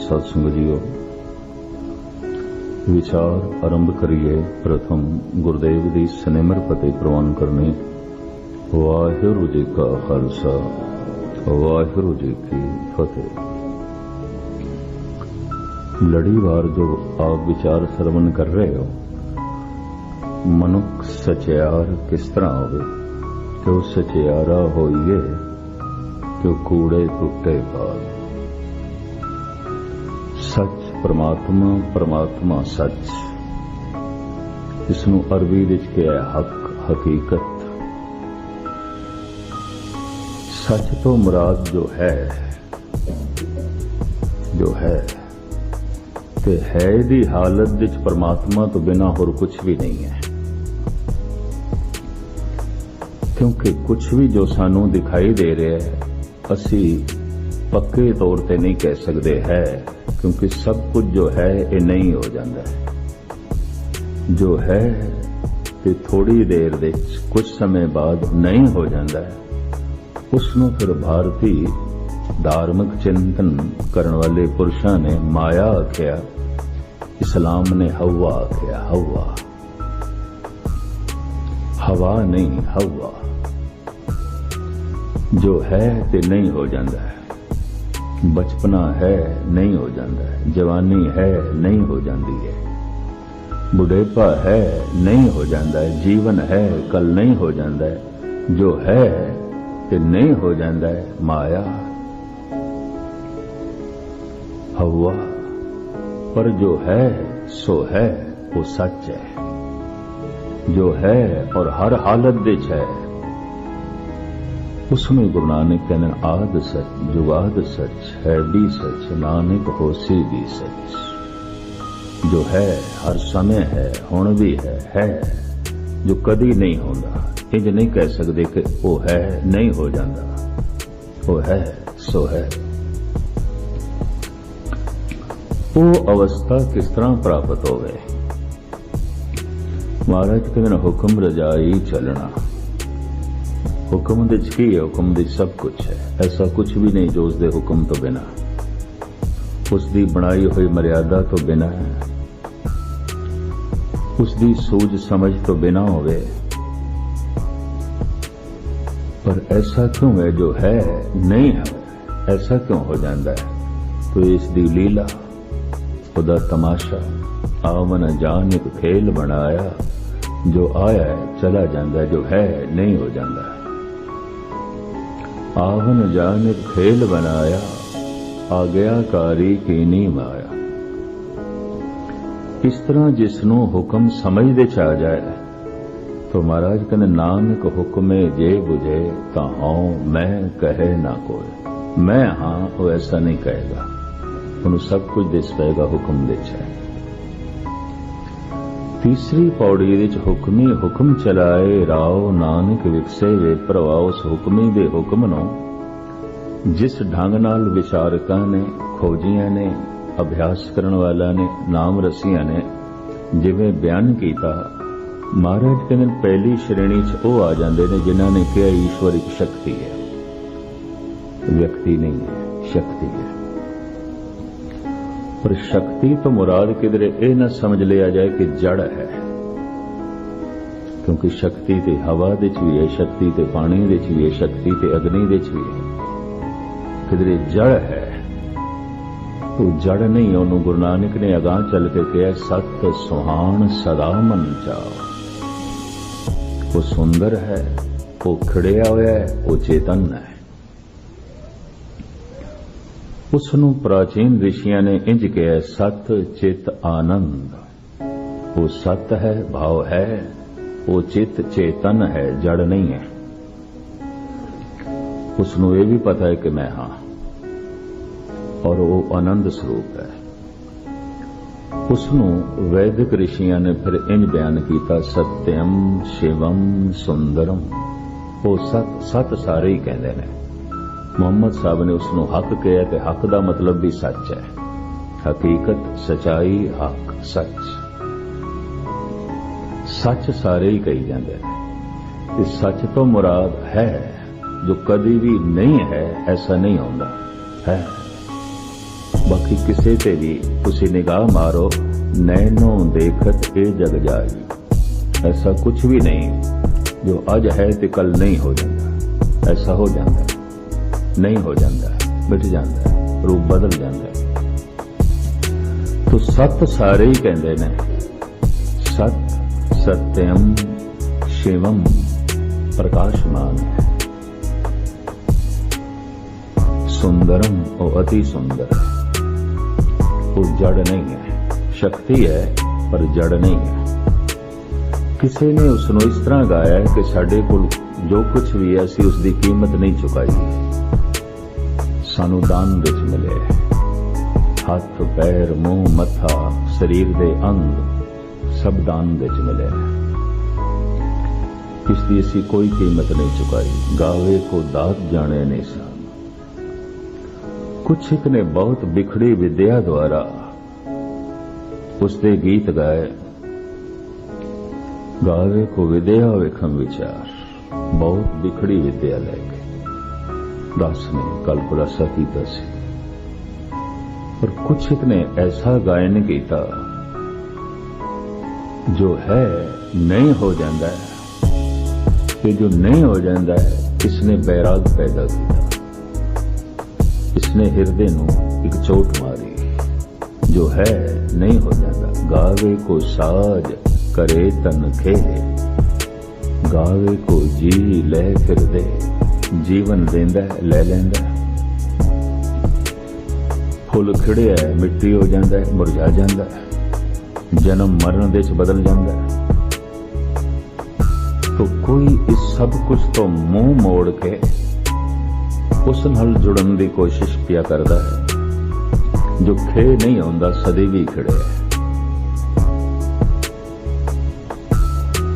सत्संग जीओ। विचार आरंभ करिए। प्रथम गुरुदेव की सनिमर फतेह प्रवान करने। वाहिगुरू जी का खालसा, वाहिगुरू जी की फतेह। लड़ीवार जो आप विचार श्रवण कर रहे हो, मनुख सचियार किस तरह होवे कि वो सचियारा होइए कि कूड़े टुटे पाल। सच परमात्मा, परमात्मा सच, इसनू अरबी विच कहा हक, हकीकत। सच तो मुराद जो है ते है दी हालत विच परमात्मा तो बिना होर कुछ भी नहीं है। क्योंकि कुछ भी जो सानू दिखाई दे रहा है असी पक्के तौर ते नहीं कह सकते है, क्योंकि सब कुछ जो है ये नहीं हो जाता है। जो है ते थोड़ी देर विच कुछ समय बाद नहीं हो जाता है। उसनों फिर भारती धार्मिक चिंतन करने वाले पुरुषों ने माया आख्या, इस्लाम ने हवा आख्या। हवा नहीं, हवा। जो है ते नहीं हो जाता है। बचपना है नहीं हो जाता है, जवानी है नहीं हो जाती है, बुढ़ेपा है नहीं हो जाता है, जीवन है कल नहीं हो जाता है। जो है ते नहीं हो जाता है माया, हवा। पर जो है सो है, वो सच है। जो है और हर हालत विच है, उसमें गुरु नानक कहने आद सच, जुगाद सच, है भी सच, नानक होसी भी सच। जो है हर समय है, हुण भी है जो कदी नहीं होता। इंज नहीं कह सकते कि वो है नहीं हो जाता, वो है सो है। वो अवस्था किस तरह प्राप्त हो गए? महाराज कहते हुक्म रजाई चलना। हुक्म दे की है? हुक्म दे सब कुछ है। ऐसा कुछ भी नहीं जो उसके हुक्म तो बिना, उसकी बनाई हुई मर्यादा तो बिना है, उसकी सूझ समझ तो बिना होवे। पर ऐसा क्यों है? जो है नहीं है, ऐसा क्यों हो जाता है? तो इसकी लीला, खुदा तमाशा। आवन जान एक खेल बनाया, जो आया है चला जाता है, जो है नहीं हो जाता है। आवन जान एक खेल बनाया, आज्ञाकारी की नी माया। इस तरह जिसनों हुक्म समझ दे च आ जाए तो महाराज कहने नानक हुक्मे जे बुझे ताहूं मैं कहे ना कोई। मैं हाँ वो ऐसा नहीं कहेगा, उन्हें सब कुछ दिस पेगा हुक्म दे च। तीसरी पौड़ी विच हुक्मी हुक्म चलाए राव नानक विकसे वे प्रवाह। उस हुक्मी दे हुक्म नूं जिस ढंग नाल विचारकां ने, खोजियां ने, अभ्यास करन वाला ने, नाम रसियां ने जिवें बयान कीता, महाराज कहते पहली श्रेणी च वो आ जाते हैं जिन्हां ने कहा ईश्वर एक शक्ति है, व्यक्ति नहीं है, शक्ति है। पर शक्ति तो मुराद किधरे ये न समझ लिया जाए कि जड़ है, क्योंकि शक्ति ते हवा दे च भी है, शक्ति ते पानी दे च भी है, शक्ति ते अग्नि दे च भी है। किधरे जड़ है तो जड़ नहीं। उन्होंने गुरु नानक ने अगां चल के कहा सत सुहान सदा मन चाओ। वो सुंदर है, वो खिड़िया हुआ है, वो चेतन है। उसनों प्राचीन ऋषियों ने इंज कहा सत चित आनंद। वो सत है, भाव है, वो चित चेतन है, जड़ नहीं है। उसनों ये भी पता है कि मैं हाँ, और वो आनंद स्वरूप है। उसनों वैदिक ऋषियों ने फिर इंज बयान किया सत्यम शिवम सुंदरम। वो सत सारे ही कहते हैं। मोहम्मद साहब ने उसनों हक कहा कि हक का मतलब भी सच है, हकीकत, सच्चाई, हक, सच। सच सारे ही कही जाते हैं। इस सच तो मुराद है जो कभी भी नहीं है, ऐसा नहीं होता है। बाकी किसी ते भी तुसी निगाह मारो, नैनो देखत ए जग जाई। ऐसा कुछ भी नहीं जो अज है ते कल नहीं हो जाता। ऐसा हो जाता है, नहीं हो जाता, मिट जाता है, रूप बदल जाता है। तो सत सारे ही कहते ने, सत सत्यम शिवम प्रकाशमान है, सुंदरम और अति सुंदर है। वो जड़ नहीं है, शक्ति है पर जड़ नहीं है। किसी ने उसनों इस तरह गाया है कि साडे कोल जो कुछ भी है असीं उसकी कीमत नहीं चुकाई, सानू दान विच मिले। हथ पैर मुंह मत्था शरीर दे अंग सब दान विच मिले, इसकी असीं कोई कीमत नहीं चुकाई। गावे को दात जाने निशान। कुछ एक ने बहुत बिखड़ी विद्या द्वारा उसके गीत गाए। गावे को विद्या विखम विचार, बहुत बिखड़ी विद्या लेके दास ने कल खुलासा किया सी। और कुछ एक ने ऐसा गायन किया जो है नहीं हो जाता है, कि जो नहीं हो जाता है इसने बैराग पैदा किया, इसने हृदय नू एक चोट मारी। जो है नहीं हो जाता। गावे को साज करे तन खे, गावे को जी ले फिर दे, जीवन देंदा ले लेंदा। फुल खिड़िया मिट्टी हो जाता है, मुरझा जाता है, जन्म मरण दे बदल जाता है। तो कोई इस सब कुछ तो मुंह मोड़ के उस नाल जुड़न की कोशिश किया करता है जो खे नहीं आंदा, सदैवी खड़े है,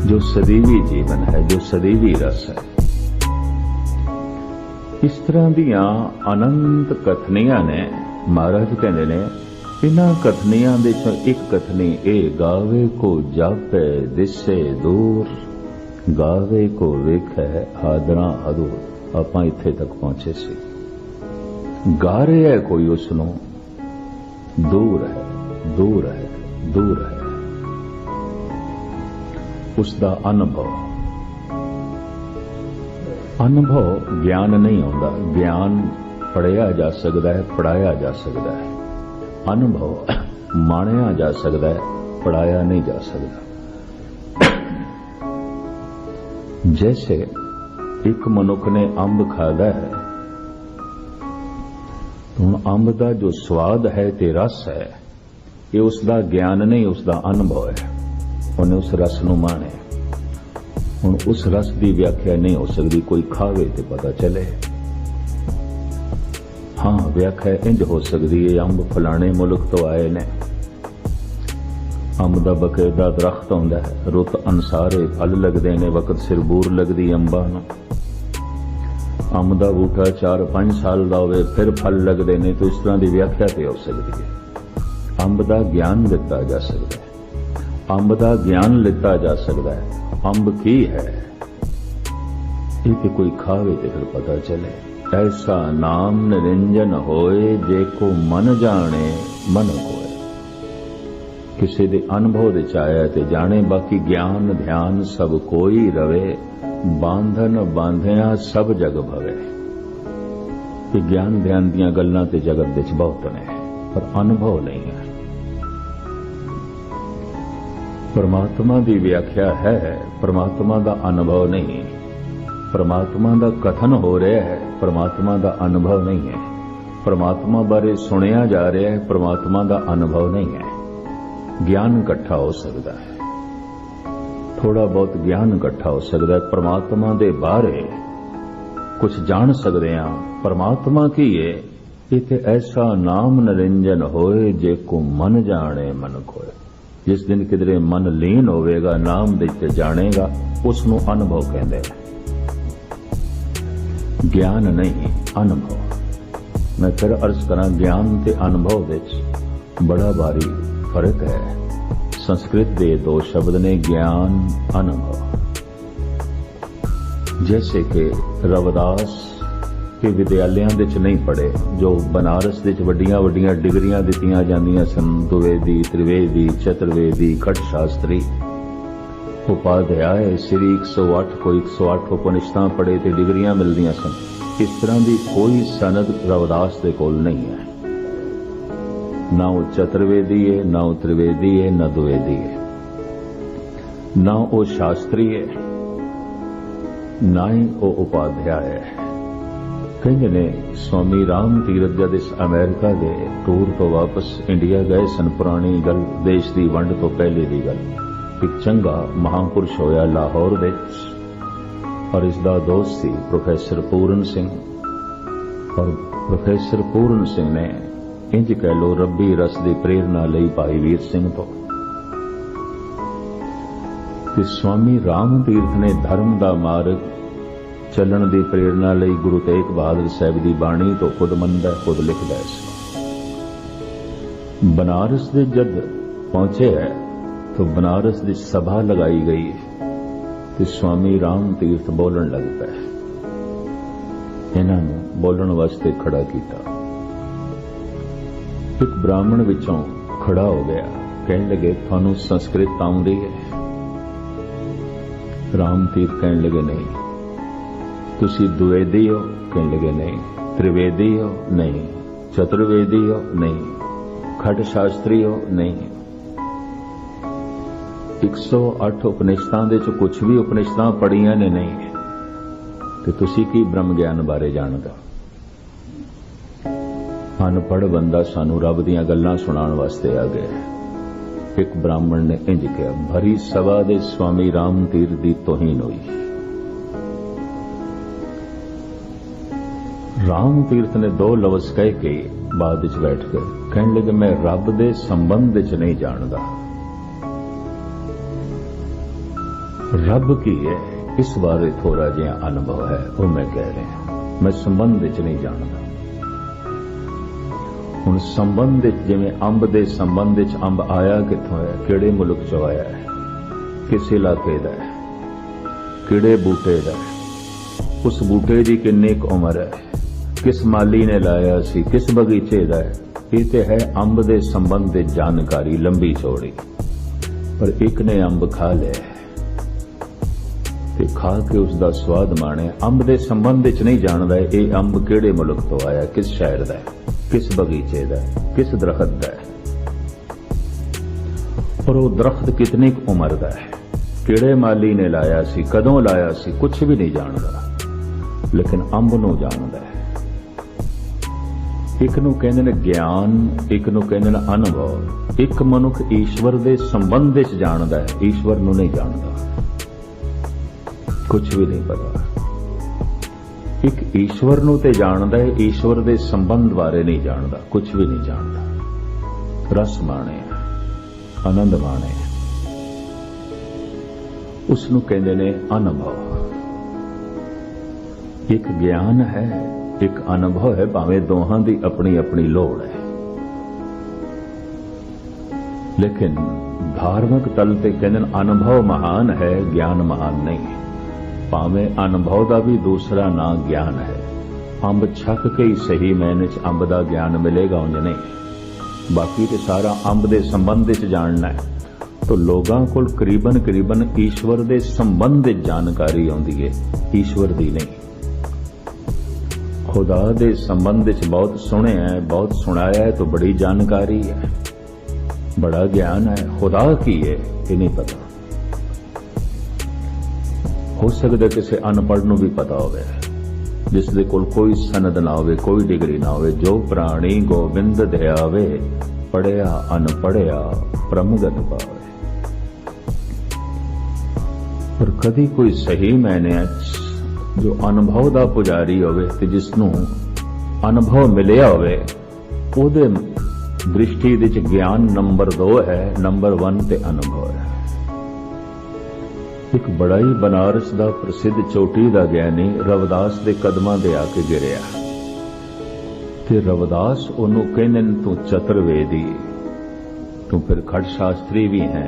जो सदैवी जीवन है, जो सदैवी रस है। इस तरह दियां अनंत कथनियां ने महाराज कहते ने। इन्हां कथनियां दे चों एक कथनी ए, गावे को जापे दिसे दूर, गावे को वेखे हादरा हदूर। आपां इत्थे तक पहुंचे सी। गा रहा है कोई उसनों, दूर है, दूर है, दूर है। उसका अनुभव, अनुभव ज्ञान नहीं होता। ज्ञान पढ़िया जा सकता है, पढ़ाया जा सकता है। अनुभव माणिया जा सकता है, पढ़ाया नहीं जा सकता। जैसे एक मनुख ने अंब खादा है, तो हुण अंब का जो स्वाद है ते रस है, ये उसका ज्ञान नहीं, उसका अनुभव है। उन्हें उस रस नूं माणे। हुण उस रस की व्याख्या नहीं हो सकती, कोई खावे ते पता चले। हाँ, व्याख्या इंज हो सकती है, अंब फलाने मुल्क तो आए ने, अंब दा बकायदा दरख्त होंदा है, रुत अनुसार फल लगदे ने, वक्त सिर बूर लगदी अंबां नूं। अंब दा बूटा 4-5 साल दा होवे फिर फल लगदे ने, तो इस तरह की व्याख्या ते हो सकती है। अंब दा ज्ञान लिता जा सकता है, अंब दा ज्ञान लिता जा सकता है। अंब की है ये तो कोई खावे ते फिर पता चले। ऐसा नाम निरंजन होए, जे को मन जाने मन कोय। किसी दे अनुभव दे आया ते जाने, बाकी ज्ञान ध्यान सब कोई रवे, बांधन बांधिया सब जग भवे। कि ज्ञान ध्यान दियां गल्लां ते जगत विच बहुत ने, पर अनुभव नहीं है। परमात्मा की व्याख्या है, परमात्मा का अनुभव नहीं। परमात्मा का कथन हो रहा है, परमात्मा का अनुभव नहीं है। परमात्मा बारे सुनिया जा रहा है, परमात्मा का अनुभव नहीं है। ज्ञान इकट्ठा हो सकता है, थोड़ा बहुत ज्ञान इकट्ठा हो सकता है, परमात्मा के बारे कुछ जान सकते हैं। परमात्मा की है इते ऐसा नाम निरंजन होए, जे को मन जाने मन खोए। जिस दिन किधरे मन लीन होवेगा, नाम दे जानेगा, उसनों अनुभव कहते हैं। ज्ञान नहीं, अनुभव। मैं फिर अर्ज करा, ज्ञान ते अनुभव विच बड़ा भारी फर्क है। संस्कृत दे दो शब्द ने, ज्ञान अनुभव। जैसे कि रविदास कि विद्यालयां दे च नहीं पढ़े, जो बनारस दे च वड्डियां वड्डियां डिग्रियां दित्तियां जांदियां सन, द्विवेदी, त्रिवेदी, चतुर्वेदी, खट शास्त्री, उपाध्याय, श्री 108 को 108 उपनिषदां पढ़े ते डिग्रियां मिलदियां सन। इस तरह की कोई सनद रविदास दे कोल नहीं है। ना वो चतुर्वेदी है, ना वो त्रिवेदी है, ना द्विवेदी है, ना वो शास्त्री है, ना ही वो उपाध्याय है। कई ने स्वामी राम तीरथ जद इस अमेरिका के टूर तो वापस इंडिया गए सन, पुरानी गल, देश की वंड तो पहले की गल, एक चंगा महापुरुष होया लाहौर विच और इसका दोस्त सी प्रोफैसर पूरन सिंह। और प्रोफैसर पूरन सिंह ने इंज कह लो रब्बी रस की प्रेरणा लई भाई वीर सिंह तो कि स्वामी राम तीर्थ ने धर्म का मार्ग चलन की प्रेरणा लई गुरु तेग बहादुर साहब की बाणी तो खुद मनदा, खुद लिखदा है। बनारस दे जद पहुंचे है तो बनारस की सभा लगाई गई तो स्वामी राम तीर्थ बोलन लग पे, इन्हां नूं बोलन वास्ते खड़ा किया। एक ब्राह्मण विचों खड़ा हो गया, कहन लगे थानू संस्कृत आउंदी है? राम तीर्थ कहन लगे नहीं। तुसी द्विवेदी हो? कहने लगे नहीं। त्रिवेदी हो? नहीं। चतुर्वेदी हो? नहीं। खट शास्त्री हो? नहीं। 108 उपनिषदां दे चों कुछ भी उपनिषदां पढ़ियां ने नहीं, ते तुसी की ब्रह्म ज्ञान बारे जानदा? अनपढ़ बंदा सानू रब दीयां गल्लां सुनाउण वास्ते आ गया। एक ब्राह्मण ने इंज कहा, भरी सभा दे स्वामी राम तीर्थ दी तोहीन हुई। राम तीर्थ ने दो लफ्ज कह के बाद च बैठ गए, कहने लगे मैं रब दे संबंध च नहीं जानदा। रब की है इस बारे थोड़ा जिहा अनुभव है, वो मैं कह रहा, मैं संबंध च नहीं जानदा। हुण संबंध जिवें अंब दे संबंध च अंब आया कित्थों है, किहड़े मुल्क चों आया है, किस इलाके दा है, किहड़े बूटे दा है, उस बूटे दी किन्नी क उम्र है, किस माली ने लाया सी, किस बगीचे दा है। ये तो है अंब दे संबंध दी जानकारी लंबी चौड़ी। पर एक ने अंब खा लिया ते खा के उसका स्वाद माणे, अंब दे संबंध च नहीं जानदा ये अंब किहड़े मुल्क तो आया, किस शहर दा है, किस बगीचे दा है, किस दरख्त दा है, और वो दरख्त कितनी उम्र दा है, किहड़े माली ने लाया सी, कदों लाया सी, कुछ भी नहीं जानदा। लेकिन अंब नूं जानदा है। एक नूं कहंदे ने ज्ञान, एक नूं कहंदे ने अनुभव। एक मनुख ईश्वर दे संबंध च जानदा है, ईश्वर नूं नहीं जानदा, कुछ भी नहीं पता। एक ईश्वर नूं ते जानदा है, ईश्वर दे संबंध बारे नहीं जानदा, कुछ भी नहीं जानदा। रस माणे, आनंद माणे, उसनूं कहंदे ने अनुभव। एक ज्ञान है, एक अनुभव है, भावें दोहां दी अपनी अपनी लोड़ है। लेकिन धार्मिक तल ते कहंदे अनुभव महान है, ज्ञान महान नहीं। भावें अनुभव का भी दूसरा नाम ज्ञान है। अंब छक के ही सही मैने च अंब का ज्ञान मिलेगा, उंज नहीं। बाकी तो सारा अंब दे संबंध च जानना है। तो लोगों को करीबन ईश्वर दे संबंध जानकारी आउंदी है, ईश्वर दी नहीं। खुदा दे संबंध च बहुत सुने हैं, बहुत सुनाया है, तो बड़ी जानकारी है, बड़ा ज्ञान है। खुदा की है ये नहीं पता। हो सकता किसी अनपढ़ नूं भी पता होवे, जिसदे कोल कोई सनद ना होवे, कोई डिग्री ना होवे। जो प्राणी गोबिंद ध्यावे, पढ़िया अनपढ़िया प्रमगत पावे। पर कदी कोई सही मैने जो अनुभव का पुजारी होवे ते जिसनूं अनुभव मिलिया होवे, उहदे दृष्टि विच ज्ञान नंबर 2 है, नंबर 1 ते अनुभव है। एक बड़ा ही बनारस का प्रसिद्ध चोटी का ज्ञानी रविदास के कदमां दे आके गिरिया ते रविदास ओनू कहने तू चतुर्वेदी, तू फिर खट शास्त्री भी है,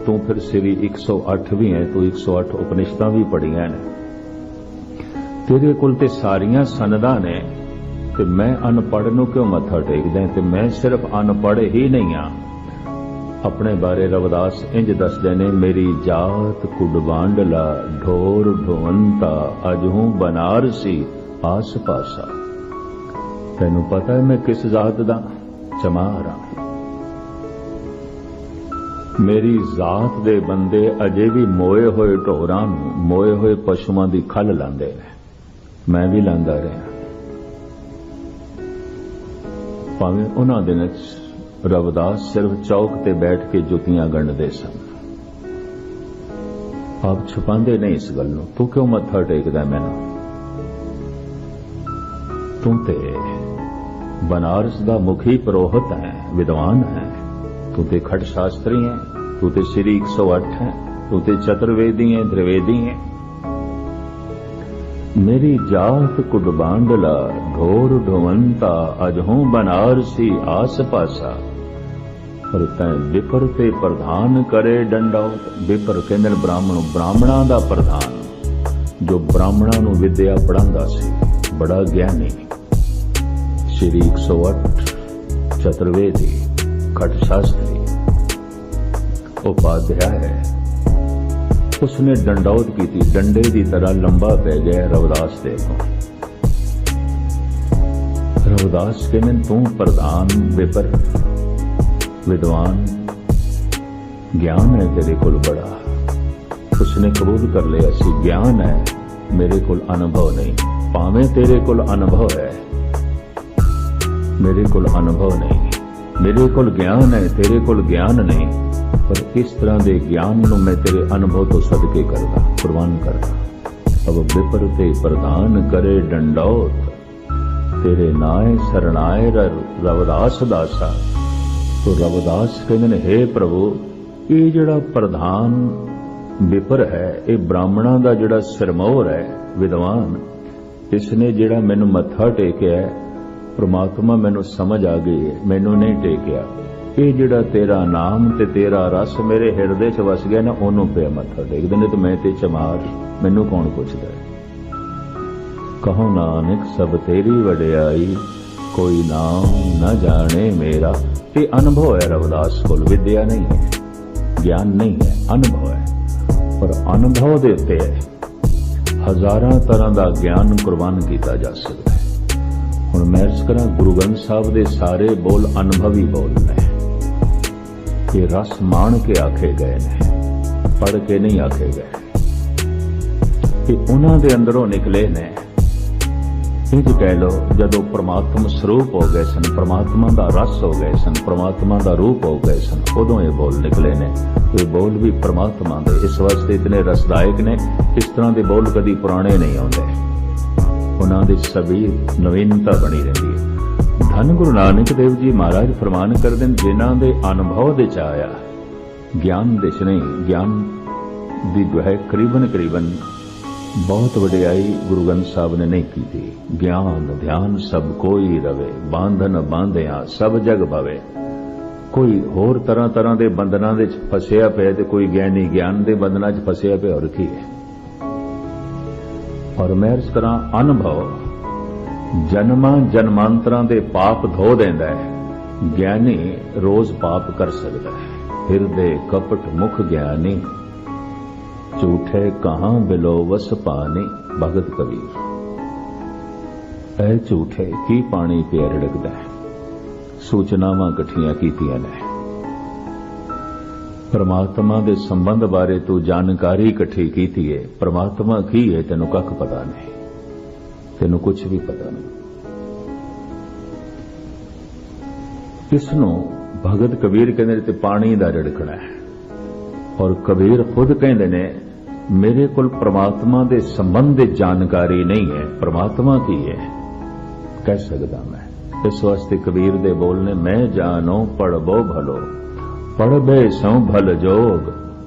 तू फिर श्री 108 भी है, तू 108 उपनिषदां भी पढ़ियां ने, तेरे कोल ते सारियां सनदां ने ते मैं अनपढ़ नूं क्यों मत्था टेकदा ते मैं सिर्फ अनपढ़ ही नहीं हाँ। अपने बारे रविदास इंज दसदे ने, मेरी जात कुडबांडला ढोर ढोवंता अजहूं बनारसी आस पासा। तैनू पता है मैं किस जात दा? चमार हाँ। मेरी जात दे बंदे अजे भी मोए होए ढोरां नूं, मोए होए पशुआं दी खल लांदे ने। मैं भी लांदा रहा, भावें उन्हां दिनां च रविदास सिर्फ चौक ते बैठ के जुतियां गणदे सन। आप छुपांदे नहीं इस गल नूं। तू क्यों मत्था टेकदा मैनूं? तू ते बनारस दा मुखी पुरोहित है, विद्वान है। तू ते खट शास्त्री है, तू ते श्री 108 है, तू ते चतुर्वेदी है, त्रिवेदी है। मेरी जात कुडबांडला ढोर ढोवंता अजहूं बनारसी आस पासा। पर तैं विपर ते प्रधान करे डंडौत। विपर कहंदे ने ब्राह्मण, ब्राह्मणां दा प्रधान, जो ब्राह्मणां नूं विद्या पढ़ांदा सी, बड़ा ज्ञानी। श्री 108 चतुर्वेदी खट शास्त्री उपाध्याय है। उसने डंडौत की थी, डंडे की तरह लंबा पै गया रविदास दे को। रविदास कहने, तू प्रधान, विपर, विद्वान, ज्ञान है तेरे कोल बड़ा। उसने कबूल कर लिया सी, ज्ञान है, मेरे कोल अनुभव नहीं। भावें तेरे कोल अनुभव है, मेरे कोल अनुभव नहीं। मेरे कोल ज्ञान है, तेरे कोल ज्ञान नहीं। पर इस तरह के ज्ञान नूं मैं तेरे अनुभव तो सदके करदा, कुर्बान करदा। अब विपर ते प्रधान करे डंडौत, तेरे नाए शरणाए रविदास दासा। तो रविदास कहते ने, हे प्रभु, ये जिहड़ा प्रधान विपर है, ये ब्राह्मणां दा जिहड़ा सिरमौर है, विद्वान, इसने जिहड़ा मैनूं मत्था टेकिया है, परमात्मा मैनूं समझ आ गई है, मैनूं नहीं टेकिया। ये जिहड़ा तेरा नाम ते तेरा रस मेरे हिरदे च वस गया ना, ओनूं पिया मत्था टेकदे ने। तो मैं ते चमार, मैनूं कौन पुछदा है? कहो नानक सब तेरी वडियाई, कोई नाम न जाने मेरा। ये अनुभव है रविदास कोल, विद्या नहीं है, ज्ञान नहीं है, अनुभव है। पर अनुभव दे उत्ते हजारां तरह का ज्ञान कुर्बान किया जा सकता है। हुण मैं अर्ज करां, गुरु ग्रंथ साहिब दे सारे बोल अनुभवी बोल ने। ये रस मान के आखे गए ने, पढ़ के नहीं आखे गए। ये उन्हां दे अंदरों निकले ने। इंज कह लो, जदों परमात्मा स्वरूप हो गए सन, परमात्मा दा रस हो गए सन, परमात्मा दा रूप हो गए सन, उदों ये बोल निकले ने। ये बोल भी परमात्मा दे, इस वास्ते इतने रसदायक ने। इस तरह के बोल कदी पुराने नहीं आउंदे, उन्हां दी सभी नवीनता बनी रहिंदी है। धन गुरु नानक देव जी महाराज फरमान करदे, जिन्हां दे अनुभव दे च आया, ज्ञान दे च नहीं, ज्ञान दी जो है करीबन बहुत वडियाई गुरु ग्रंथ साहब ने नहीं की थी। ज्ञान ध्यान सब कोई रवे, बांधन बांधिया सब जग भवे। कोई होर तरह तरह के बंधना दे फसिया पे ते कोई ज्ञानी ज्ञान के बंधना च फसिया पे, और की है। और मैं अर्ज करा, अनुभव जन्मां जन्मांतरां दे पाप धो देंदा है। ज्ञानी रोज पाप कर सकता है। हिरदे कपट मुख ज्ञानी, झूठे कहां बिलो वस पानी। भगत कबीर। ऐ झूठे की पानी पे रड़कदा है। सूचनावां इकट्ठियां कीतियां ने, परमात्मा दे संबंध बारे तू जानकारी इकट्ठी कीती है। परमात्मा की है तेनों कख पता नहीं, तेनों कुछ भी पता नहीं। इसनों भगत कबीर कहते ते पानी दा रड़कना है। और कबीर खुद कहते ने, मेरे कोल परमात्मा दे संबंध दी जानकारी नहीं है, परमात्मा की है, कह सकदा मैं। इस वास्ते कबीर दे बोलने, मैं जानो पढ़बो भलो, पढ़बे सौ भल जोग,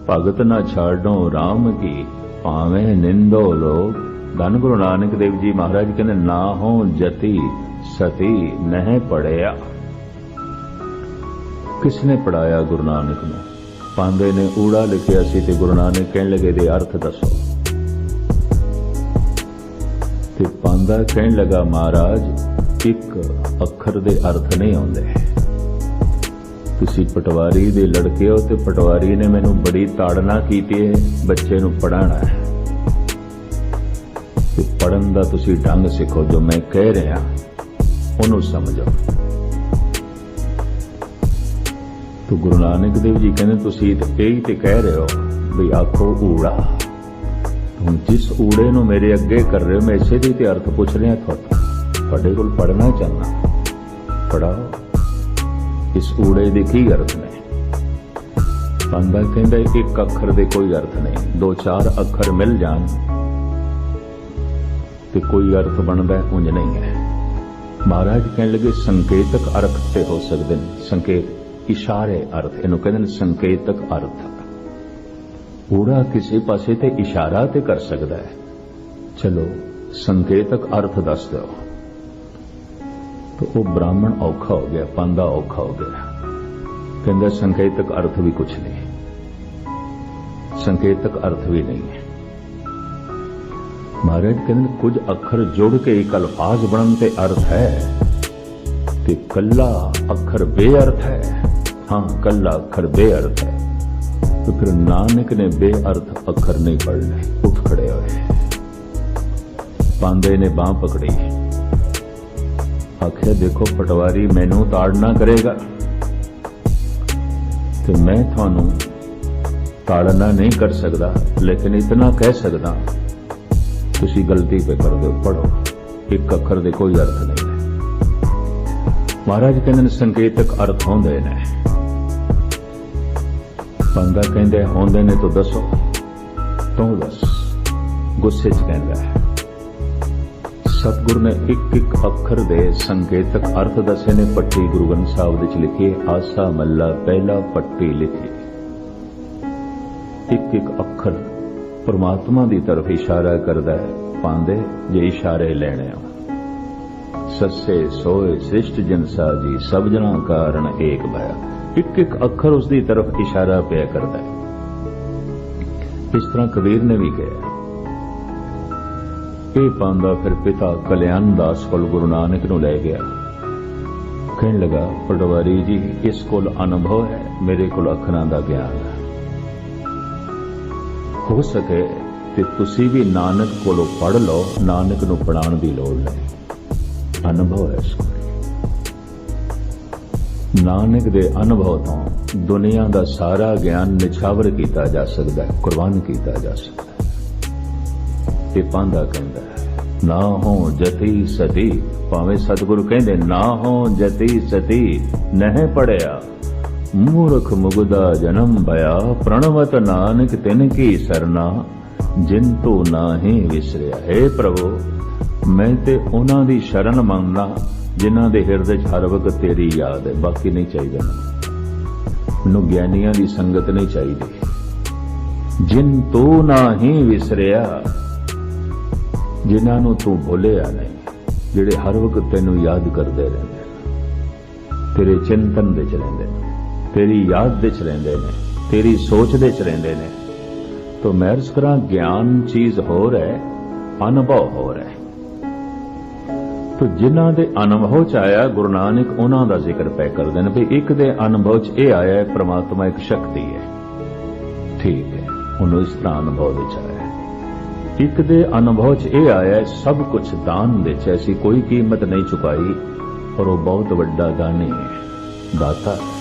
भगत न छाड़ो राम की, पावे निंदो लोग। धन गुरु नानक देव जी महाराज कहने, ना हो जति सती नह पढ़िया। किसने पढ़ाया गुरु नानक ने? पांदे ने ऊड़ा लिखिया सी ते गुरु नानक कहने लगे दे अर्थ दसो। ਤੇ ਪਾਂਦਾ ਕਹਿਣ ਲੱਗਾ, ਮਹਾਰਾਜ ਇੱਕ ਅੱਖਰ ਦੇ ਅਰਥ ਨਹੀਂ ਆਉਂਦੇ। ਤੁਸੀਂ ਪਟਵਾਰੀ ਦੇ ਲੜਕੇ ਹੋ ਤੇ ਪਟਵਾਰੀ ਨੇ ਮੈਨੂੰ ਬੜੀ ਤਾੜਨਾ ਕੀਤੀ ਹੈ, ਬੱਚੇ ਨੂੰ ਪੜ੍ਹਾਉਣਾ ਹੈ ਤੇ ਪੜ੍ਹਨ ਦਾ ਤੁਸੀਂ ਢੰਗ ਸਿੱਖੋ, ਜੋ ਮੈਂ ਕਹਿ ਰਿਹਾ ਉਹਨੂੰ ਸਮਝੋ। तो गुरु नानक देव जी कहते तुसी यही तो कह रहे हो भी आखो ऊड़ा, तुम जिस ऊड़े नूं मेरे अगे कर रहे हो मैं इसे दी ते अर्थ पूछ रहा तुहाडे कोल पढ़ना चाहना, पढ़ाओ इस ऊड़े दे की अर्थ ने। बंदा कहंदा एक अखर दे कोई अर्थ नहीं, दो चार अखर मिल जान ते कोई अर्थ बनदा उंज नहीं है। महाराज कहने लगे संकेतक अर्थ ते हो सकते हैं, संकेत इशारे अर्थ, इन्हों कहते हैं संकेतक अर्थ। ऊड़ा किसी पासे ते इशारा ते कर सकता है, चलो संकेतक अर्थ दस दो। तो वो ब्राह्मण औखा हो गया, पांदा औखा हो गया, कहता संकेतक अर्थ भी कुछ नहीं, संकेतक अर्थ भी नहीं है। महाराज कहते कुछ अखर जुड़ के एक अल्फाज बनते अर्थ है ते कल्ला अखर बेअर्थ है। हाँ, कल्ला अखर बेअर्थ है, तो फिर नानक ने बेअर्थ अखर नहीं पढ़ने। उठ खड़े हुए, पांदे ने बांह पकड़ी, आखिया देखो पटवारी मैनू ताड़ना करेगा तो मैं थानू ताड़ना नहीं कर सकता, लेकिन इतना कह सकता तुसी गलती पे कर दो, पढ़ो एक अखर दे कोई अर्थ नहीं है। महाराज कहते संकेतक अर्थ होंदे ने। बंदा कहंदा होंदे ने तो दसो, तू दस। गुस्से च कहंदा है। सतगुरु ने एक एक अखर दे संकेतक अर्थ दसे ने। पट्टी गुरु ग्रंथ साहिब विच लिखी, आसा मल्ला पहला पट्टी लिखी। एक एक अखर परमात्मा की तरफ इशारा करता है। पांदे जे इशारे लेने सस्से सोए सृष्ट जनसा जी, सब जना कारण एक भया। एक एक अखर उसकी तरफ इशारा पिया करता है। इस तरह कबीर ने भी कहा। ये पांदा फिर पिता कल्याण दास कोल गुरु नानक नूं लै गया। कहने लगा, पटवारी जी इस कोल अनुभव है, मेरे कोल अखरां दा ज्ञान है, हो सके ते तुसी भी नानक कोलों पढ़ लो, नानक नूं पढ़ाउण दी लोड़ नहीं, अनुभव है इसको। नानक दे अनुभव तो दुनिया का सारा ज्ञान निछावर किया जा सकता है, कुर्बान किया जा सकता है। ये पांदा कहता है, ना हो जति सती, भावें सतगुरु कहते ना हो जति सती, नहीं पढ़िया मूर्ख मुगदा जन्म भया, प्रणवत नानक तिन की सरना, जिन तू नाही विसरिया। हे प्रभु मैं ते उन्हां दी शरण मंगना जिन्हां दे हिरदे च हर वक्त तेरी याद है, बाकी नहीं चाहिए मैनूं ज्ञानियां दी संगत नहीं चाहिए। जिन तू नाही विसरिया, जिन्हां नूं तू भुलिया नहीं, जिहड़े हर वक्त तैनूं याद करदे रहिंदे, तेरे चिंतन दे च रहिंदे, तेरी याद दे च रहिंदे ने, तेरी सोच दे च रहिंदे ने। तो मैं अर्ज करा, ज्ञान चीज हो है, अनुभव हो है। तो जिन्हां दे अनुभव च आया गुरु नानक उन्हां दा जिक्र पै करदे ने भी एक दे अनुभव च ये आया है परमात्मा एक शक्ति है, ठीक है, उन्होंने इस तरह अनुभव विच आया। एक दे अनुभव च ये आया है सब कुछ दान विच, ऐसी कोई कीमत नहीं चुकाई और वो बहुत वड्डा दानी है, दाता है।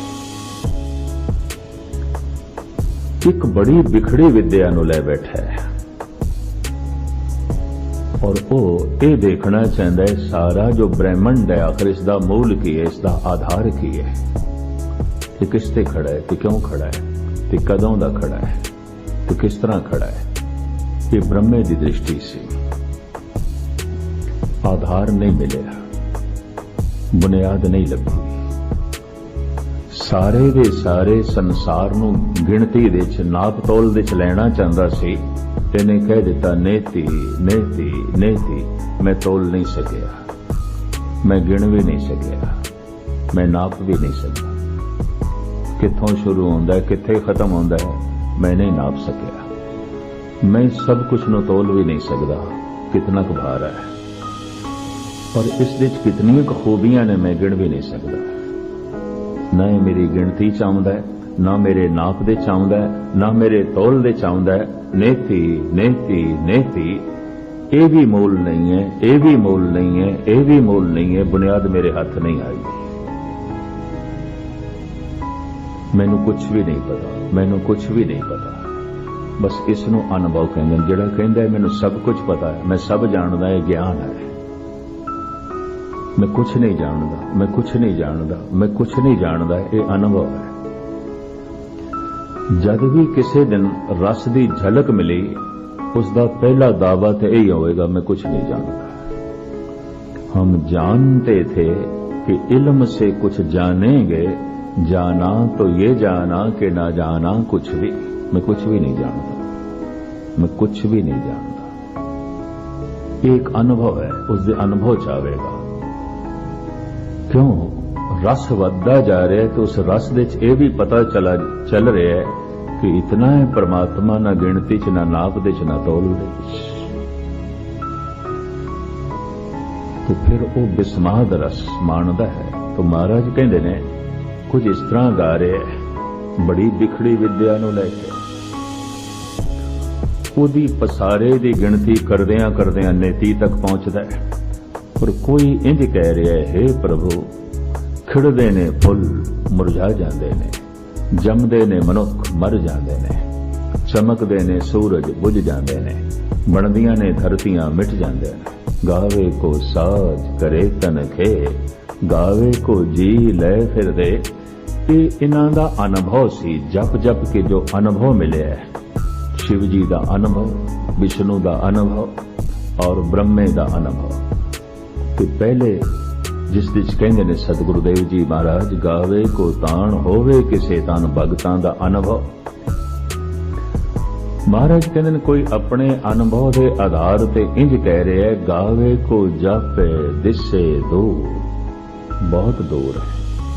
एक बड़ी बिखड़ी विद्या नूं लै बैठा है और वो ये देखना चाहता है सारा जो ब्रह्मंड है आखिर इसका मूल की है, इसका आधार की है, ये किस ते खड़ा है, क्यों खड़ा है, ते कदों दा खड़ा है, तो किस तरह खड़ा है। ये ब्रह्मे की दृष्टि से आधार नहीं मिलेगा, बुनियाद नहीं लगी। सारे दे सारे संसार नूं गिणती दे च नाप तोल दे च लेना चाहता सी, तेने कह दिता नेति नेति नेति, मैं तोल नहीं सकिया, मैं गिण भी नहीं सकिया, मैं नाप भी नहीं सकता। कित्थों शुरू होंदा है कित्थे खत्म होंदा है मैं नहीं नाप सकिया। मैं सब कुछ नूं तोल भी नहीं सकता, कितना कुछ भार है। और इस विच कितनी खूबियां ने मैं गिण भी नहीं सकता। ना मेरी गिणती चाहता है, ना मेरे नाप दे चाहता है, ना मेरे तोल दे चाहता है। नेति नेति नेति, ये भी मोल नहीं है, ये भी मोल नहीं है, ये भी मोल नहीं है। बुनियाद मेरे हाथ नहीं आई। मैनू कुछ भी नहीं पता, मैनू कुछ भी नहीं पता। बस इसनों अनुभव कहते। जिहड़ा कहंदा है मैनू सब कुछ पता है, मैं सब जानदा, है ज्ञान है। मैं कुछ नहीं जानदा, मैं कुछ नहीं जानदा, मैं कुछ नहीं जानदा, ये अनुभव है। जद भी किसी दिन रस की झलक मिली, उसका पहला दावा तो यही होएगा, मैं कुछ नहीं जानता। हम जानते थे कि इल्म से कुछ जानेंगे, जाना तो ये जाना कि ना जाना कुछ भी। मैं कुछ भी नहीं जानता, मैं कुछ भी नहीं जानता। एक अनुभव है, उसके अनुभव चाहेगा। क्यों रस वधदा जा रहा है, तो उस रस विच यह भी पता चल रहा है कि इतना है परमात्मा, ना गिणती च, ना नाप दे च, ना तोल दे। तो फिर वो बिस्माद रस माणदा है। तो महाराज कहते ने कुछ इस तरह गा रहे है, बड़ी बिखड़ी विद्या नूं लैके उहदी पसारे दी गिणती करदियां करदियां नेति तक पहुंचदा है। पर कोई इंज कह रहा है, हे प्रभु, खिड़दे ने फुल मुरझा जाते ने, जमदे ने मनुख मर जाते ने, चमकदे ने सूरज बुझ जाते ने, बनदियां ने धरतियां मिट जाते ने। गावे को साज करे तन खे, गावे को जी लै फिर दे। ये इन्हां दा अनुभव सी। जप जप के जो अनुभव मिले है, शिव जी का अनुभव, विष्णु का अनुभव और ब्रह्मे का अनुभव। कि पहले जिस विच कहंदे ने सतगुरुदेव जी महाराज, गावे को ताण होवे किसे तन भगतां दा अनुभव। महाराज कहंदे ने कोई अपने अनुभव के आधार ते इंज कह रहे है, गावे को जापे दिसे दूर। बहुत दूर है,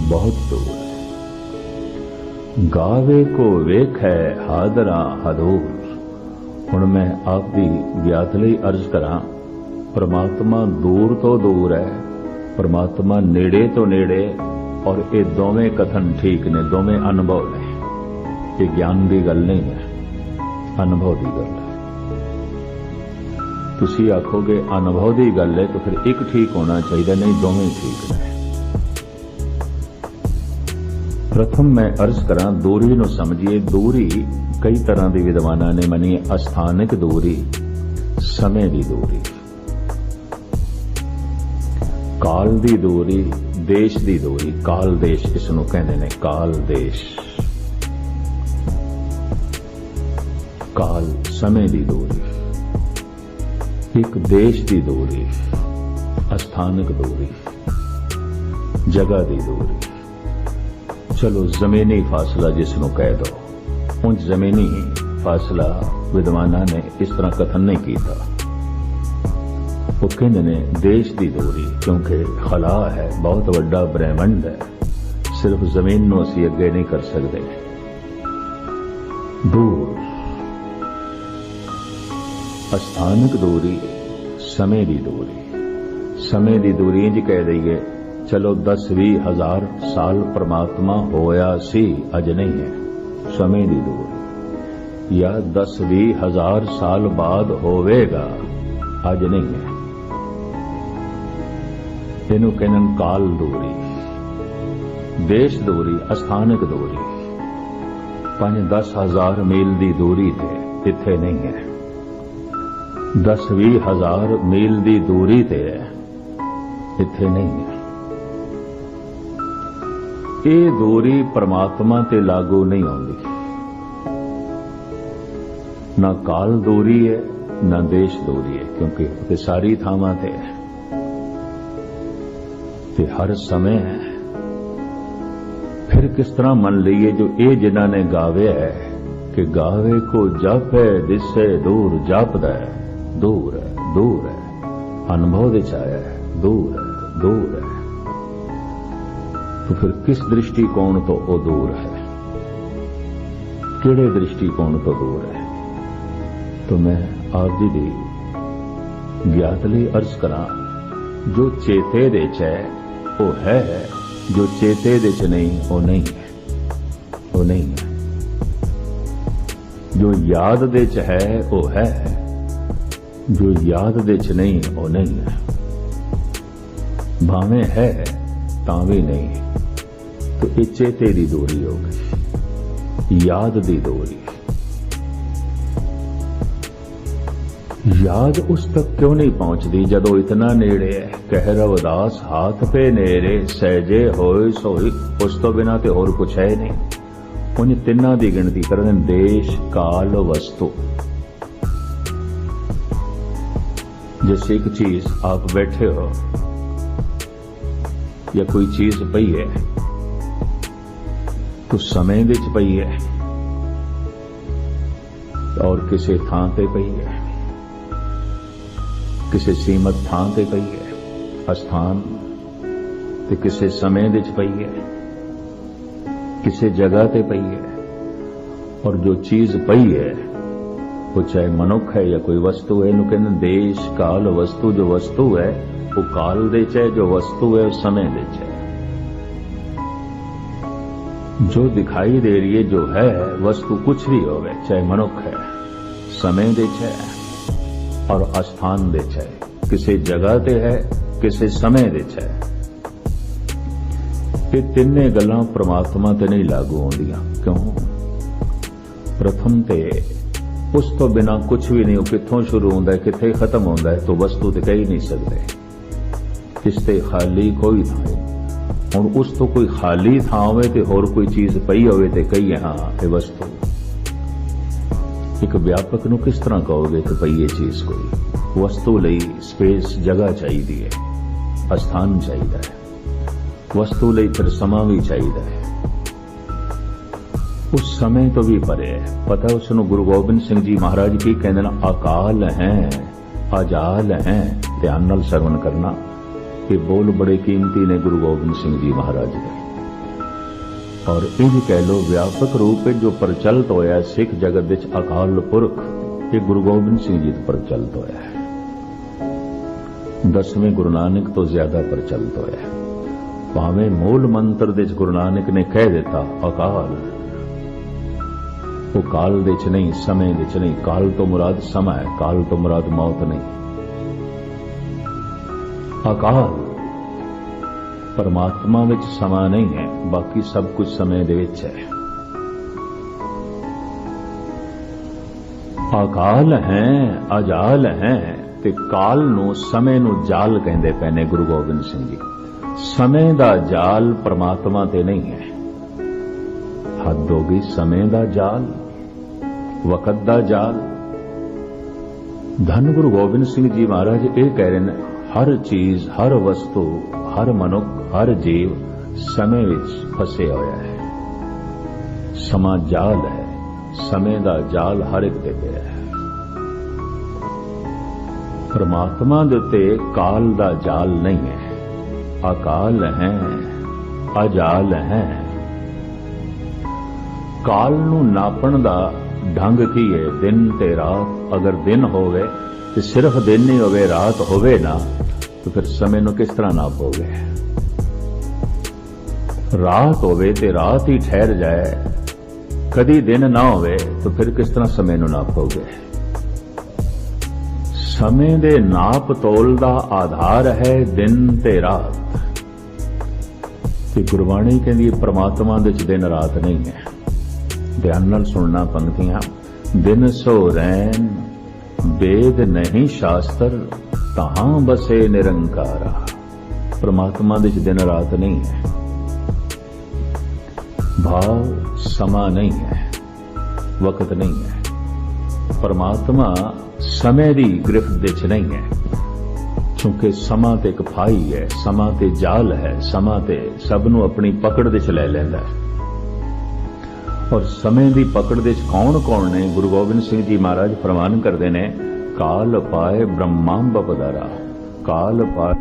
बहुत दूर है। गावे को वेख है हादरा हदूर। हुण मैं आप दी ज्ञात लई अर्ज करां, परमात्मा दूर तो दूर है, परमात्मा नेड़े तो नेड़े। और ये दोवें कथन ठीक ने, दोवें अनुभव ने। ये ज्ञान की गल नहीं है, अनुभव की गल है। तुसी आखोगे अनुभव की गल है तो फिर एक ठीक होना चाहिए, नहीं दोवें ठीक ने। प्रथम मैं अर्ज करा, दूरी नूं समझिए। दूरी कई तरह की विद्वानां ने मनी। अस्थानिक दूरी, समय की दूरी, काल की दूरी, देश की दूरी। काल देश इसनूं कहंदे ने, काल देश। काल समय की दूरी, एक देश की दूरी, अस्थानिक दूरी, जगह की दूरी। चलो जमीनी फासला जिसनों कह दो। उन जमीनी फासला विद्वानां ने इस तरह कथन नहीं किया। वो कहंदे ने देश की दूरी, क्योंकि खला है, बहुत वड्डा ब्रह्मंड है, सिर्फ जमीन नूं असीं अगे नहीं कर सकते। दूर अस्थानिक दूरी, समय की दूरी। समय की दूरी इंज कह दईए, चलो 10-20 हजार साल परमात्मा होया सी, अज नहीं है। समय की दूरी। या 10-20 हजार साल बाद होवेगा, अज नहीं है। इनू कहन काल दूरी। देश दूरी, अस्थानिक दूरी। 5-10 हजार मील की दूरी ते इत्थे नहीं है। 10-20 हजार मील की दूरी ते है, इत्थे नहीं है। ये दूरी परमात्मा ते लागू नहीं आती। ना काल दूरी है, ना देश दूरी है, क्योंकि ते सारी थावां ते है, ते हर समय है। फिर किस तरह मन लीए जो ये जिन्हां ने गावे है कि गावे को जापे दिसे दूर। जापदा है, दूर है, दूर है। अनुभव दे आया है, दूर है, दूर है। तो फिर किस दृष्टिकोण तो वो दूर है, किहड़े दृष्टिकोण तो दूर है? तो मैं आप जी दी ज्ञात लई अर्ज करा जो चेते दे च है वो है, जो चेते दे च नहीं वो नहीं है, वो नहीं है। जो याद दे च है वो है, जो याद दे च नहीं वो नहीं है। भावें है तां भी नहीं, तो ये चेते दी दूरी हो गई, याद दी दूरी। याद उस तक क्यों नहीं पहुंचती जदों इतना नेड़े है। कह रविदास हाथ पे नेरे सहजे होए सोई, उस तो बिना ते होर कुछ है नहीं। उन तिन्ना दी गिनती करन देश काल वस्तु। जैसे एक चीज आप बैठे हो या कोई चीज पई है तो समय विच पई है और किसी थां ते पई है, किसी सीमत थां ते पई है अस्थान ते किसी समय विच पई है, किसी जगह ते पई है। और जो चीज पई है वो चाहे मनुख है या कोई वस्तु है, इन्हों कहते देश काल वस्तु। जो वस्तु है वो काल दे च है, जो वस्तु है वो समय दे च है। जो दिखाई दे रही है जो है वस्तु कुछ भी होवे, चाहे मनुख है, समय दे च है और अस्थान दे च है, किसी जगह ते है, किसी समय दे च है। ये तिन्ने गल्लां परमात्मा ते नहीं लागू होंदियां। क्यों? प्रथम ते उस तो बिना कुछ भी नहीं। कित्थों शुरू होंदा है कित्थे खत्म होंदा है, तो वस्तु ते कह ही नहीं सकते। इसते खाली कोई था और उस तो कोई खाली था होवे ते होर कोई चीज पई होवे ते कही हाँ ये वस्तु। एक व्यापक नूं किस तरह कहोगे कि पई ये चीज कोई वस्तु लई स्पेस जगह चाहिए, स्थान चाहिए, वस्तु लई फिर समा भी चाहिए। उस समय तो भी परे है। पता है उसनूं गुरु गोबिंद सिंह जी महाराज की कहंदे ने अकाल है अजाल है। ध्यान नाल सरवण करना, ये बोल बड़े कीमती ने गुरु गोबिंद सिंह जी महाराज के। और इंज कह लो व्यापक रूप में जो प्रचलित होया सिख जगत विच अकाल पुरख, ये गुरु गोबिंद सिंह जी तो प्रचलित होया है। 10वें गुरु नानक तो ज्यादा प्रचलित होया है। भावें मूल मंत्र विच गुरु नानक ने कह दिता अकाल, वो काल दे च नहीं, समय दे च नहीं। काल तो मुराद समा है, काल तो मुराद मौत नहीं। अकाल परमात्मा विच समा नहीं है, बाकी सब कुछ समय दे विच है। अकाल है अजाल है ते काल नूं समय नूं जाल कहंदे पए ने गुरु गोबिंद सिंह जी। समय दा जाल परमात्मा ते नहीं है। हद हो गई समय दा जाल, वक़्त दा जाल। धन गुरु गोबिंद सिंह जी महाराज ये कह रहे हैं हर चीज, हर वस्तु, हर मनुख, हर जीव समय विच फसे होया है। समा जाल है, समय दा जाल हर एक ते पिया है। परमात्मा दे उत्ते काल दा जाल नहीं है। अकाल है अजाल है। काल नूं नापण दा ढंग की है दिन ते रात। अगर दिन होवे तो सिर्फ दिन ही होवे, रात होवे ना, तो फिर समय नूं किस तरह नापोगे? रात होवे ते रात ही ठहर जाए, कदी दिन ना होवे, तो फिर किस तरह समय नूं नापोगे? समय दे नाप तोल दा आधार है दिन ते रात। कि गुरबाणी कहंदी परमात्मा दे च दिन रात नहीं है। ध्यान नाल सुनना पंक्तियां। दिन सो रैन वेद नहीं शास्त्र, तहां बसे निरंकारा। परमात्मा दे च दिन रात नहीं है, भाव समा नहीं है, वक्त नहीं है। परमात्मा समय दी गिरफ्त दे च नहीं है, क्योंकि समा ते एक फाई है, समा ते जाल है, समा ते सब नूं अपनी पकड़ दे च ले लैंदा है। और समय दी पकड़ दे च कौन कौन ने? गुरु गोबिंद सिंह जी महाराज फरमान करते ने काल पाए ब्रह्मांब पधारा। काल पाए